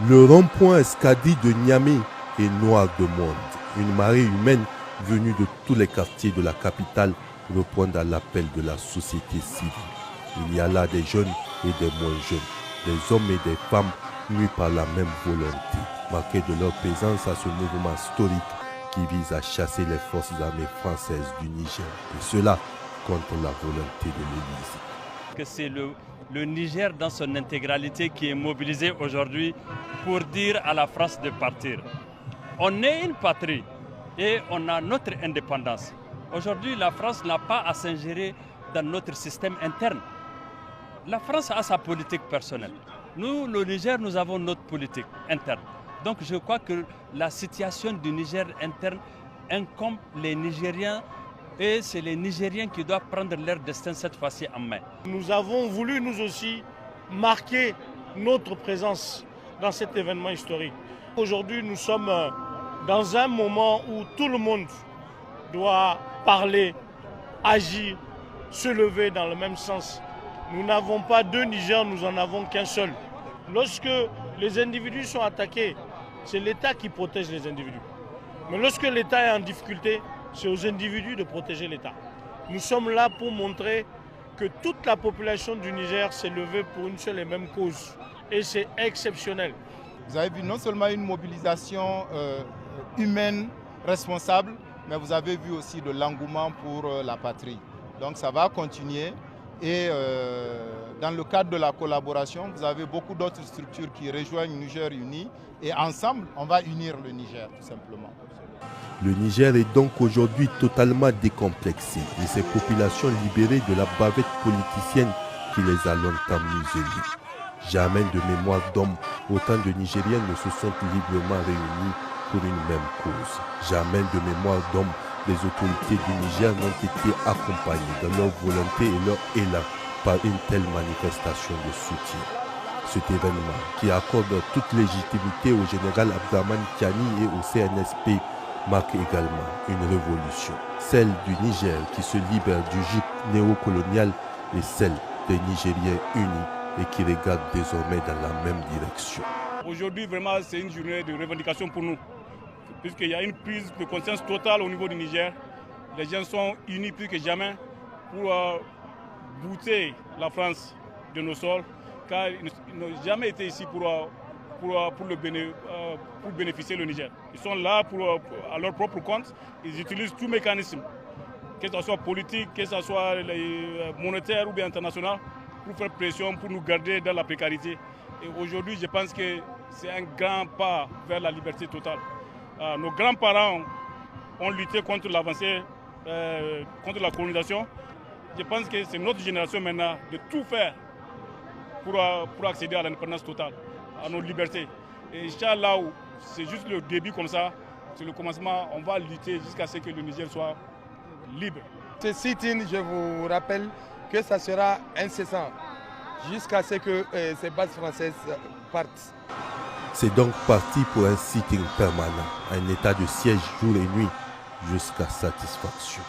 Le rond-point Escadi de Niamey est noir de monde. Une marée humaine venue de tous les quartiers de la capitale répond à l'appel de la société civile. Il y a là des jeunes et des moins jeunes, des hommes et des femmes muis par la même volonté, marqués de leur présence à ce mouvement historique qui vise à chasser les forces armées françaises du Niger. Et cela contre la volonté de l'Élysée. C'est le Niger dans son intégralité qui est mobilisé aujourd'hui pour dire à la France de partir. On est une patrie et on a notre indépendance. Aujourd'hui, la France n'a pas à s'ingérer dans notre système interne. La France a sa politique personnelle. Nous, le Niger, nous avons notre politique interne. Donc je crois que la situation du Niger interne incombe les Nigériens et c'est les Nigériens qui doivent prendre leur destin cette fois-ci en main. Nous avons voulu nous aussi marquer notre présence dans cet événement historique. Aujourd'hui, nous sommes dans un moment où tout le monde doit parler, agir, se lever dans le même sens. Nous n'avons pas deux Niger, nous en avons qu'un seul. Lorsque les individus sont attaqués, c'est l'État qui protège les individus. Mais lorsque l'État est en difficulté, c'est aux individus de protéger l'État. Nous sommes là pour montrer que toute la population du Niger s'est levée pour une seule et même cause. Et c'est exceptionnel. Vous avez vu non seulement une mobilisation humaine responsable, mais vous avez vu aussi de l'engouement pour la patrie. Donc ça va continuer. Et dans le cadre de la collaboration, vous avez beaucoup d'autres structures qui rejoignent Niger Uni. Et ensemble, on va unir le Niger, tout simplement. Le Niger est donc aujourd'hui totalement décomplexé et ses populations libérées de la bavette politicienne qui les a longtemps muselées. Jamais de mémoire d'hommes, autant de Nigériens ne se sont librement réunis pour une même cause. Jamais de mémoire d'hommes, les autorités du Niger n'ont été accompagnées dans leur volonté et leur élan par une telle manifestation de soutien. Cet événement, qui accorde toute légitimité au général Abdraman Tiani et au CNSP, marque également une révolution, celle du Niger qui se libère du joug néocolonial et celle des Nigériens unis et qui regardent désormais dans la même direction. Aujourd'hui, vraiment, c'est une journée de revendication pour nous, puisqu'il y a une prise de conscience totale au niveau du Niger. Les gens sont unis plus que jamais pour bouter la France de nos sols, car ils n'ont jamais été ici pour bénéficier le Niger. Ils sont là à leur propre compte. Ils utilisent tout mécanisme, que ce soit politique, que ce soit monétaire ou bien international, pour faire pression, pour nous garder dans la précarité. Et aujourd'hui, je pense que c'est un grand pas vers la liberté totale. Nos grands-parents ont lutté contre l'avancée, contre la colonisation. Je pense que c'est notre génération maintenant de tout faire pour accéder à l'indépendance totale, à nos libertés. Et Inch'Allah, c'est juste le début comme ça, c'est le commencement, on va lutter jusqu'à ce que le Niger soit libre. Ce sit-in, je vous rappelle que ça sera incessant jusqu'à ce que ces bases françaises partent. C'est donc parti pour un sit-in permanent, un état de siège jour et nuit, jusqu'à satisfaction.